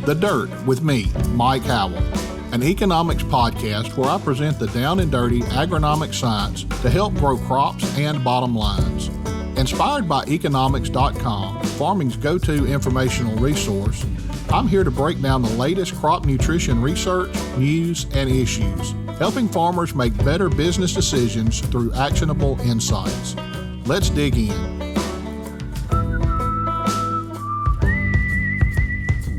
The Dirt with me, Mike Howell, an economics podcast where I present the down and dirty agronomic science to help grow crops and bottom lines. Inspired by economics.com, farming's go-to informational resource, I'm here to break down the latest crop nutrition research, news, and issues, helping farmers make better business decisions through actionable insights. Let's dig in.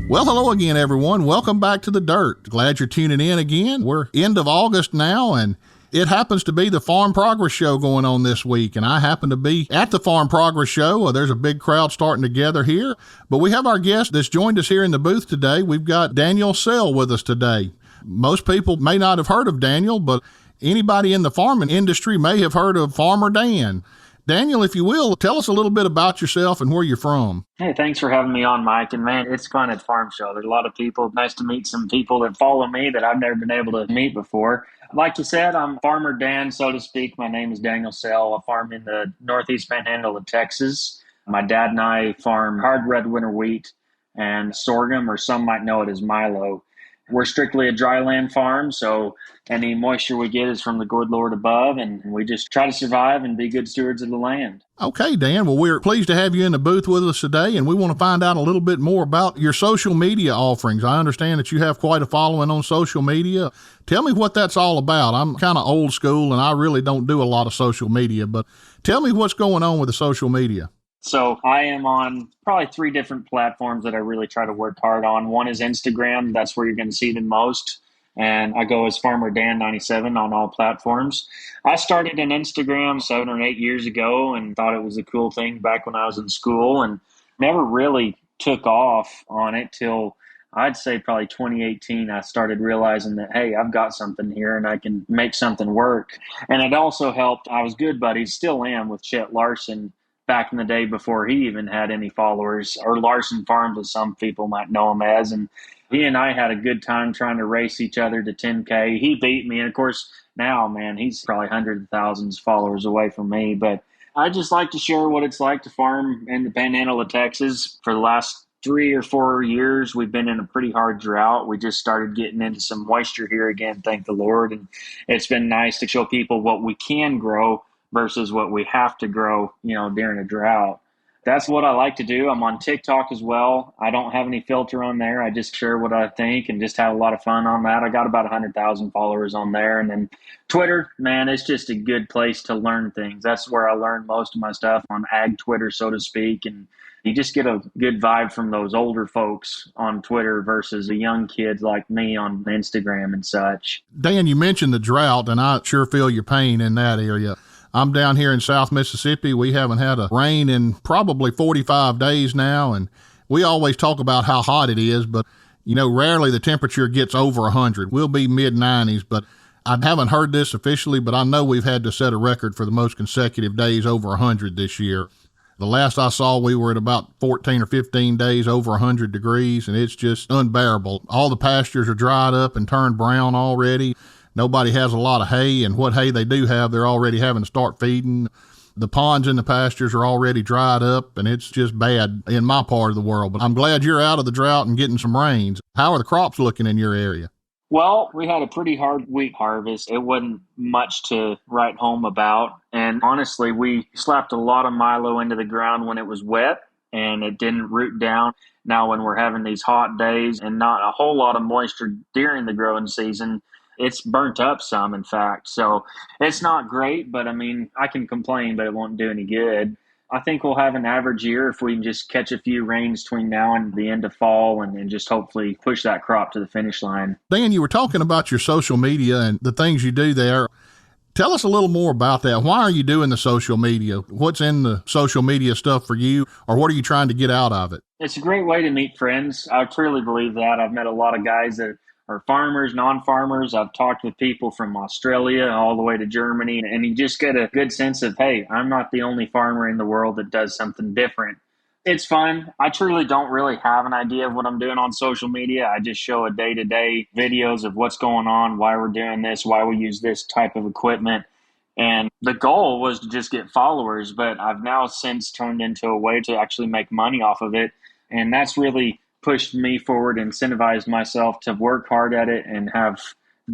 Well, hello again, everyone. Welcome back to The Dirt. Glad you're tuning in again. We're end of August now, and it happens to be the Farm Progress Show going on this week, and I happen to be at the Farm Progress Show. There's a big crowd starting to gather here, but we have our guest that's joined us here in the booth today. We've got Daniel Sell with us today. Most people may not have heard of Daniel, but anybody in the farming industry may have heard of Farmer Dan. Daniel, if you will, tell us a little bit about yourself and where you're from. Hey, thanks for having me on, Mike. And man, it's fun at Farm Show. There's a lot of people. Nice to meet some people that follow me that I've never been able to meet before. Like you said, I'm Farmer Dan, so to speak. My name is Daniel Sell. I farm in the northeast panhandle of Texas. My dad and I farm hard red winter wheat and sorghum, or some might know it as Milo. We're strictly a dry land farm, so any moisture we get is from the good Lord above, and we just try to survive and be good stewards of the land. Okay, Dan. Well, we're pleased to have you in the booth with us today, and we want to find out a little bit more about your social media offerings. I understand that you have quite a following on social media. Tell me what that's all about. I'm kind of old school, and I really don't do a lot of social media, but tell me what's going on with the social media. So I am on probably 3 different platforms that I really try to work hard on. One is Instagram. That's where you're going to see it the most. And I go as Farmer Dan 97 on all platforms. I started an Instagram 7 or 8 years ago and thought it was a cool thing back when I was in school, and never really took off on it till I'd say probably 2018. I started realizing that, hey, I've got something here and I can make something work. And it also helped. I was good buddies, still am, with Chet Larson back in the day before he even had any followers, or Larson Farms as some people might know him as. And he and I had a good time trying to race each other to 10K. He beat me. And of course, now, man, he's probably hundreds of thousands of followers away from me. But I just like to share what it's like to farm in the panhandle of Texas. For the last 3 or 4 years, we've been in a pretty hard drought. We just started getting into some moisture here again, thank the Lord. And it's been nice to show people what we can grow versus what we have to grow, during a drought. That's what I like to do. I'm on TikTok as well. I don't have any filter on there. I just share what I think and just have a lot of fun on that. I got about 100,000 followers on there. And then Twitter, man, it's just a good place to learn things. That's where I learn most of my stuff, on ag Twitter, so to speak. And you just get a good vibe from those older folks on Twitter versus the young kids like me on Instagram and such. Dan, you mentioned the drought, and I sure feel your pain in that area. I'm down here in South Mississippi. We haven't had a rain in probably 45 days now, and we always talk about how hot it is, but, rarely the temperature gets over 100. We'll be mid-90s, but I haven't heard this officially, but I know we've had to set a record for the most consecutive days over 100 this year. The last I saw, we were at about 14 or 15 days over 100 degrees, and it's just unbearable. All the pastures are dried up and turned brown already. Nobody has a lot of hay, and what hay they do have, they're already having to start feeding. The ponds in the pastures are already dried up, and it's just bad in my part of the world. But I'm glad you're out of the drought and getting some rains. How are the crops looking in your area? Well, we had a pretty hard wheat harvest. It wasn't much to write home about. And honestly, we slapped a lot of Milo into the ground when it was wet, and it didn't root down. Now, when we're having these hot days and not a whole lot of moisture during the growing season, it's burnt up some, in fact. So it's not great, but I can complain, but it won't do any good. I think we'll have an average year if we can just catch a few rains between now and the end of fall and just hopefully push that crop to the finish line. Dan, you were talking about your social media and the things you do there. Tell us a little more about that. Why are you doing the social media? What's in the social media stuff for you, or what are you trying to get out of it? It's a great way to meet friends. I truly believe that. I've met a lot of guys that are farmers, non-farmers. I've talked with people from Australia all the way to Germany, and you just get a good sense of, hey, I'm not the only farmer in the world that does something different. It's fun. I truly don't really have an idea of what I'm doing on social media. I just show a day-to-day videos of what's going on, why we're doing this, why we use this type of equipment. And the goal was to just get followers, but I've now since turned into a way to actually make money off of it. And that's really pushed me forward, incentivized myself to work hard at it and have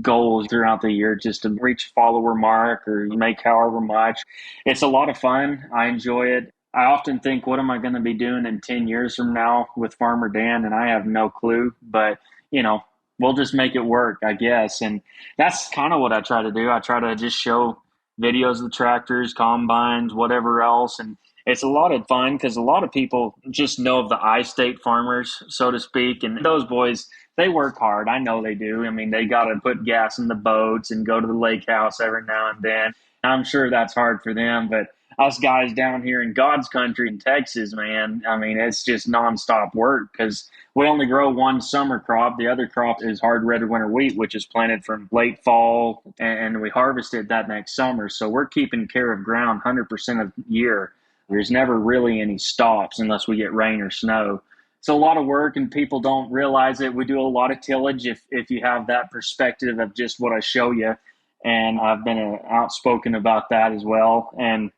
goals throughout the year just to reach a follower mark or make however much. It's a lot of fun. I enjoy it. I often think, what am I going to be doing in 10 years from now with Farmer Dan? And I have no clue, but you know, we'll just make it work, I guess. And that's kind of what I try to do. I try to just show videos of the tractors, combines, whatever else. And it's a lot of fun because a lot of people just know of the I-state farmers, so to speak. And those boys, they work hard. I know they do. I mean, they got to put gas in the boats and go to the lake house every now and then. I'm sure that's hard for them, but us guys down here in God's country in Texas, man, I mean, it's just nonstop work because we only grow one summer crop. The other crop is hard red winter wheat, which is planted from late fall, and we harvest it that next summer. So we're keeping care of ground 100% of the year. There's never really any stops unless we get rain or snow. It's a lot of work, and people don't realize it. We do a lot of tillage if you have that perspective of just what I show you. And I've been outspoken about that as well. And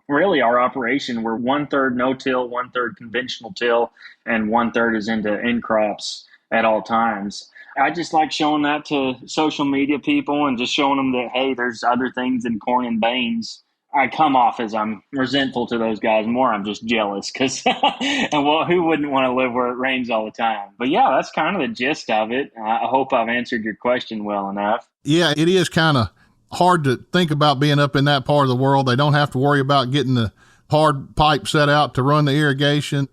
really, our operation, we're 1/3 no-till, 1/3 conventional till, and 1/3 is into in crops at all times. I just like showing that to social media people and just showing them that, hey, there's other things than corn and beans. I come off as I'm resentful to those guys. More, I'm just jealous because, and well, who wouldn't want to live where it rains all the time? But yeah, that's kind of the gist of it. I hope I've answered your question well enough. Yeah, it is kind of hard to think about being up in that part of the world. They don't have to worry about getting the hard pipe set out to run the irrigation.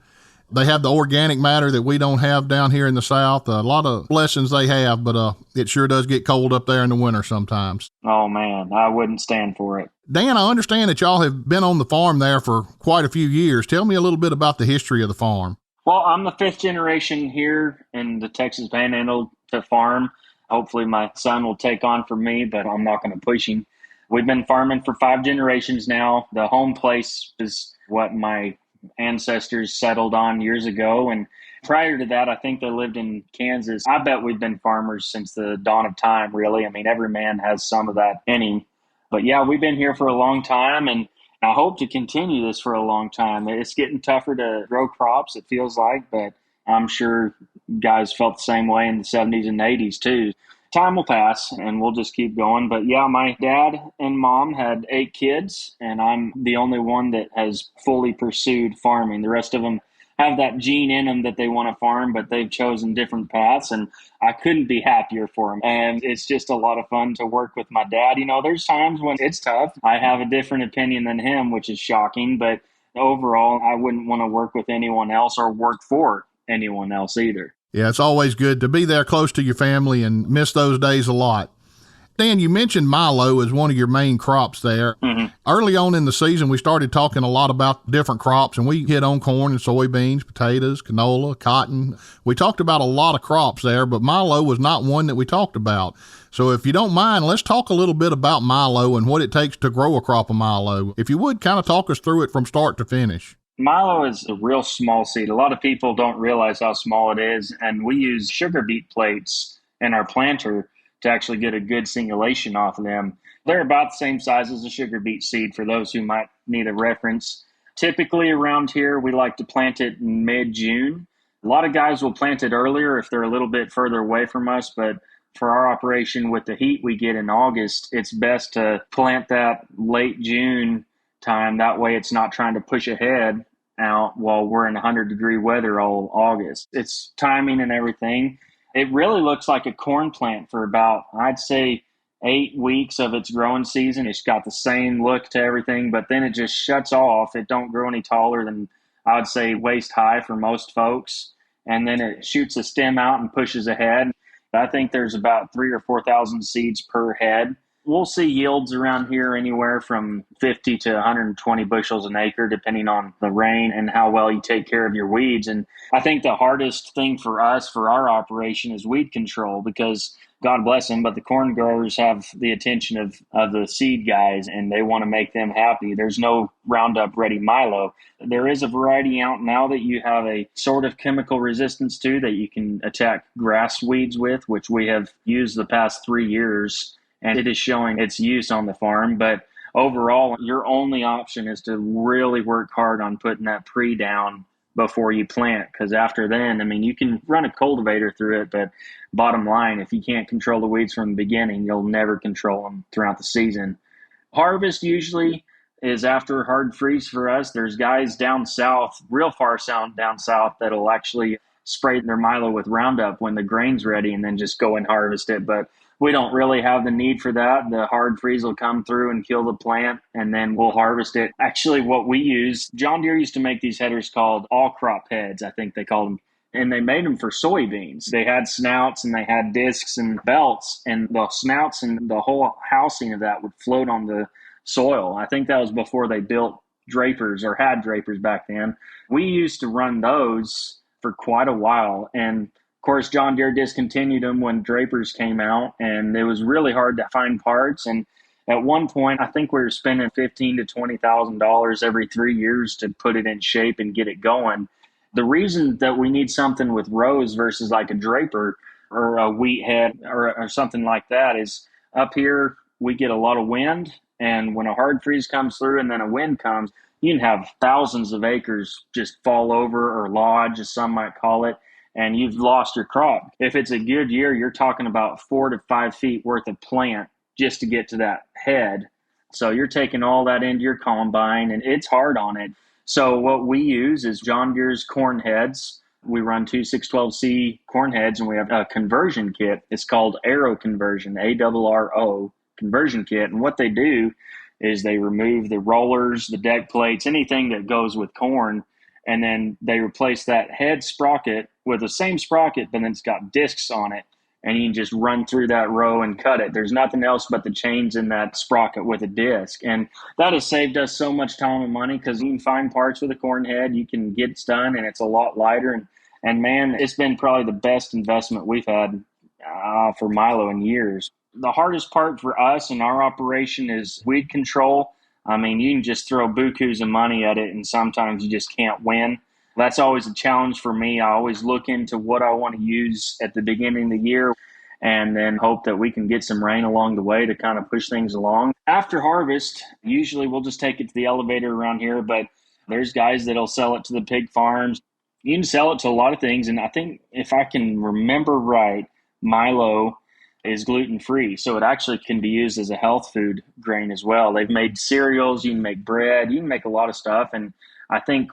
They have the organic matter that we don't have down here in the South. A lot of blessings they have, but it sure does get cold up there in the winter sometimes. Oh, man, I wouldn't stand for it. Dan, I understand that y'all have been on the farm there for quite a few years. Tell me a little bit about the history of the farm. Well, I'm the 5th generation here in the Texas Panhandle to farm. Hopefully my son will take on for me, but I'm not going to push him. We've been farming for 5 generations now. The home place is what my ancestors settled on years ago. And prior to that, I think they lived in Kansas. I bet we've been farmers since the dawn of time, really. I mean, every man has some of that in him. But yeah, we've been here for a long time, and I hope to continue this for a long time. It's getting tougher to grow crops, it feels like, but I'm sure guys felt the same way in the 70s and 80s too. Time will pass and we'll just keep going. But yeah, my dad and mom had 8 kids, and I'm the only one that has fully pursued farming. The rest of them have that gene in them that they want to farm, but they've chosen different paths, and I couldn't be happier for them. And it's just a lot of fun to work with my dad. You know, there's times when it's tough. I have a different opinion than him, which is shocking, but overall, I wouldn't want to work with anyone else or work for anyone else either. Yeah, it's always good to be there close to your family and miss those days a lot. Dan, you mentioned Milo as one of your main crops there. Mm-hmm. Early on in the season, we started talking a lot about different crops, and we hit on corn and soybeans, potatoes, canola, cotton. We talked about a lot of crops there, but Milo was not one that we talked about. So if you don't mind, let's talk a little bit about Milo and what it takes to grow a crop of Milo. If you would, kind of talk us through it from start to finish. Milo is a real small seed. A lot of people don't realize how small it is, and we use sugar beet plates in our planter to actually get a good singulation off of them. They're about the same size as a sugar beet seed for those who might need a reference. Typically around here, we like to plant it in mid-June. A lot of guys will plant it earlier if they're a little bit further away from us, but for our operation with the heat we get in August, it's best to plant that late June time. That way it's not trying to push ahead out while we're in 100-degree weather all August. It's timing and everything. It really looks like a corn plant for about, I'd say, 8 weeks of its growing season. It's got the same look to everything, but then it just shuts off. It don't grow any taller than, I would say, waist high for most folks. And then it shoots a stem out and pushes ahead. I think there's about 3,000 or 4,000 seeds per head. We'll see yields around here anywhere from 50 to 120 bushels an acre, depending on the rain and how well you take care of your weeds. And I think the hardest thing for us, for our operation, is weed control, because God bless them, but the corn growers have the attention of the seed guys, and they want to make them happy. There's no Roundup Ready Milo. There is a variety out now that you have a sort of chemical resistance to that you can attack grass weeds with, which we have used the past 3 years. And it is showing its use on the farm. But overall, your only option is to really work hard on putting that pre down before you plant, because after then, I mean, you can run a cultivator through it, but bottom line, if you can't control the weeds from the beginning, you'll never control them throughout the season. Harvest usually is after hard freeze for us. There's guys down south, real far down south, that'll actually spray their Milo with Roundup when the grain's ready and then just go and harvest it. But we don't really have the need for that. The hard freeze will come through and kill the plant, and then we'll harvest it. Actually, what we use, John Deere used to make these headers called all crop heads, I think they called them. And they made them for soybeans. They had snouts and they had discs and belts, and the snouts and the whole housing of that would float on the soil. I think that was before they built drapers or had drapers back then. We used to run those for quite a while. And of course, John Deere discontinued them when drapers came out, and it was really hard to find parts. And at one point, I think we were spending $15,000 to $20,000 every 3 years to put it in shape and get it going. The reason that we need something with rows versus like a draper or a wheat head or something like that is up here, we get a lot of wind. And when a hard freeze comes through and then a wind comes, you can have thousands of acres just fall over or lodge, as some might call it, and you've lost your crop. If it's a good year, you're talking about 4 to 5 feet worth of plant just to get to that head. So you're taking all that into your combine, and it's hard on it. So what we use is John Deere's corn heads. We run 2 612C corn heads, and we have a conversion kit. It's called Arrow Conversion, ARRO conversion kit. And what they do is they remove the rollers, the deck plates, anything that goes with corn, and then they replace that head sprocket with the same sprocket, but then it's got discs on it. And you can just run through that row and cut it. There's nothing else but the chains in that sprocket with a disc. And that has saved us so much time and money, because you can find parts with a corn head, you can get it done, and it's a lot lighter. And man, it's been probably the best investment we've had for Milo in years. The hardest part for us in our operation is weed control. I mean, you can just throw bukus of money at it, and sometimes you just can't win. That's always a challenge for me. I always look into what I want to use at the beginning of the year and then hope that we can get some rain along the way to kind of push things along. After harvest, usually we'll just take it to the elevator around here, but there's guys that'll sell it to the pig farms. You can sell it to a lot of things, and I think if I can remember right, Milo is gluten-free, so it actually can be used as a health food grain as well. They've made cereals, you can make bread, you can make a lot of stuff, and I think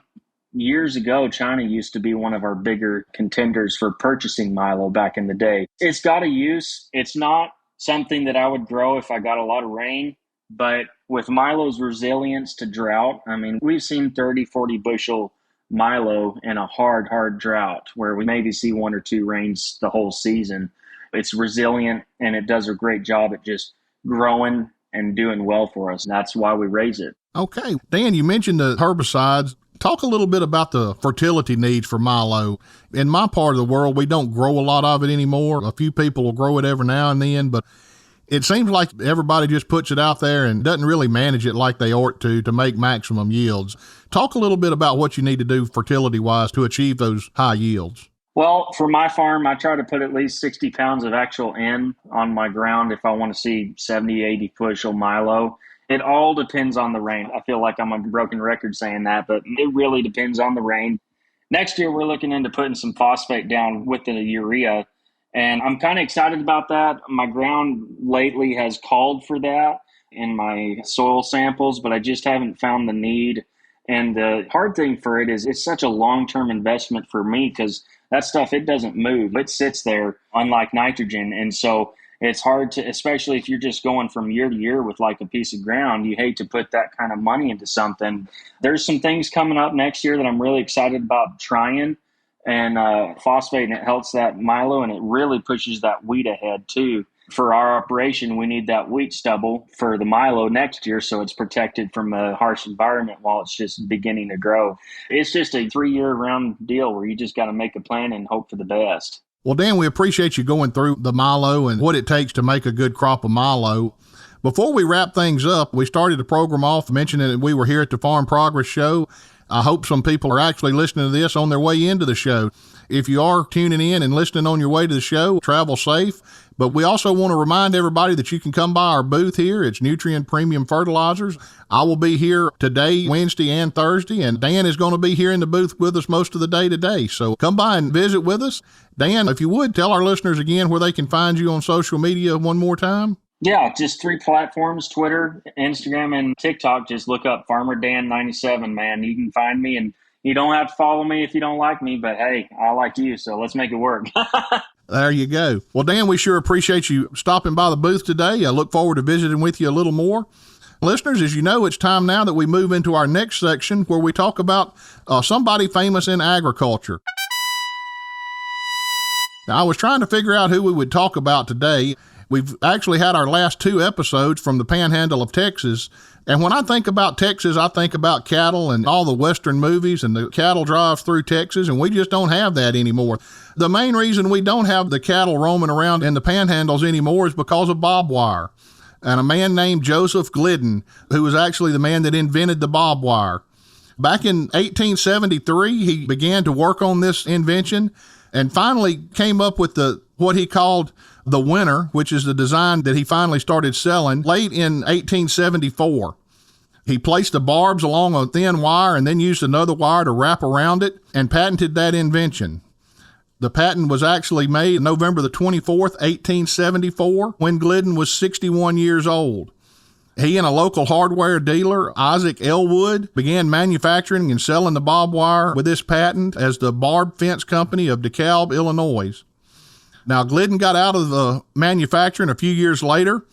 years ago, China used to be one of our bigger contenders for purchasing Milo back in the day. It's got a use. It's not something that I would grow if I got a lot of rain, but with Milo's resilience to drought, I mean, we've seen 30, 40 bushel Milo in a hard drought where we maybe see 1 or 2 rains the whole season. It's resilient, and it does a great job at just growing and doing well for us. And that's why we raise it. Okay. Dan, you mentioned the herbicides. Talk a little bit about the fertility needs for Milo. In my part of the world, we don't grow a lot of it anymore. A few people will grow it every now and then, but it seems like everybody just puts it out there and doesn't really manage it like they ought to make maximum yields. Talk a little bit about what you need to do fertility-wise to achieve those high yields. Well, for my farm, I try to put at least 60 pounds of actual N on my ground if I want to see 70, 80 bushel Milo. It all depends on the rain. I feel like I'm a broken record saying that, but it really depends on the rain. Next year, we're looking into putting some phosphate down with the urea, and I'm kind of excited about that. My ground lately has called for that in my soil samples, but I just haven't found the need. And the hard thing for it is it's such a long-term investment for me, because that stuff, it doesn't move. It sits there, unlike nitrogen. And so it's hard to, especially if you're just going from year to year with like a piece of ground, you hate to put that kind of money into something. There's some things coming up next year that I'm really excited about trying. And phosphate, and it helps that Milo, and it really pushes that wheat ahead too. For our operation, we need that wheat stubble for the Milo next year, so it's protected from a harsh environment while it's just beginning to grow. It's just a 3-year round deal where you just got to make a plan and hope for the best. Well, Dan, we appreciate you going through the Milo and what it takes to make a good crop of Milo. Before we wrap things up, we started the program off mentioning that we were here at the Farm Progress Show. I hope some people are actually listening to this on their way into the show. If you are tuning in and listening on your way to the show, travel safe. But we also want to remind everybody that you can come by our booth here. It's Nutrient Premium Fertilizers. I will be here today, Wednesday, and Thursday, and Dan is going to be here in the booth with us most of the day today. So come by and visit with us. Dan, if you would, tell our listeners again where they can find you on social media one more time. Yeah, just 3 platforms, Twitter, Instagram, and TikTok. Just look up Farmer Dan 97, man. You can find me, and you don't have to follow me if you don't like me, but hey, I like you, so let's make it work. There you go. Well, Dan, we sure appreciate you stopping by the booth today. I look forward to visiting with you a little more. Listeners, as you know, it's time now that we move into our next section where we talk about somebody famous in agriculture. Now, I was trying to figure out who we would talk about today. We've actually had our last 2 episodes from the Panhandle of Texas. And when I think about Texas, I think about cattle and all the Western movies and the cattle drives through Texas, and we just don't have that anymore. The main reason we don't have the cattle roaming around in the Panhandles anymore is because of barbed wire. And a man named Joseph Glidden, who was actually the man that invented the barbed wire. Back in 1873, he began to work on this invention and finally came up with what he called the Winner, which is the design that he finally started selling late in 1874. He placed the barbs along a thin wire and then used another wire to wrap around it and patented that invention. The patent was actually made November the 24th, 1874, when Glidden was 61 years old. He and a local hardware dealer, Isaac Elwood, began manufacturing and selling the barbed wire with this patent as the Barb Fence Company of DeKalb, Illinois. Now, Glidden got out of the manufacturing a few years later.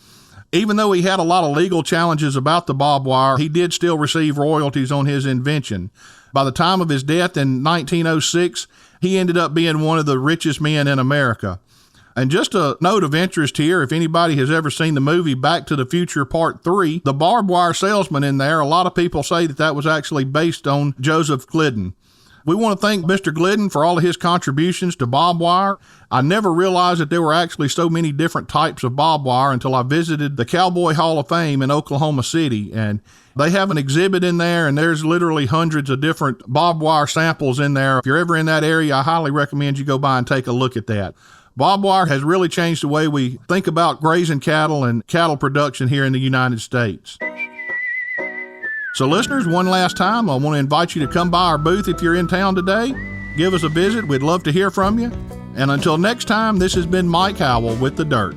Even though he had a lot of legal challenges about the barbed wire, he did still receive royalties on his invention. By the time of his death in 1906, he ended up being one of the richest men in America. And just a note of interest here, if anybody has ever seen the movie Back to the Future Part 3, the barbed wire salesman in there, a lot of people say that was actually based on Joseph Glidden. We want to thank Mr. Glidden for all of his contributions to barbed wire. I never realized that there were actually so many different types of barbed wire until I visited the Cowboy Hall of Fame in Oklahoma City. And they have an exhibit in there, and there's literally hundreds of different barbed wire samples in there. If you're ever in that area, I highly recommend you go by and take a look at that. Barbed wire has really changed the way we think about grazing cattle and cattle production here in the United States. So listeners, one last time, I want to invite you to come by our booth if you're in town today. Give us a visit. We'd love to hear from you. And until next time, this has been Mike Howell with The Dirt.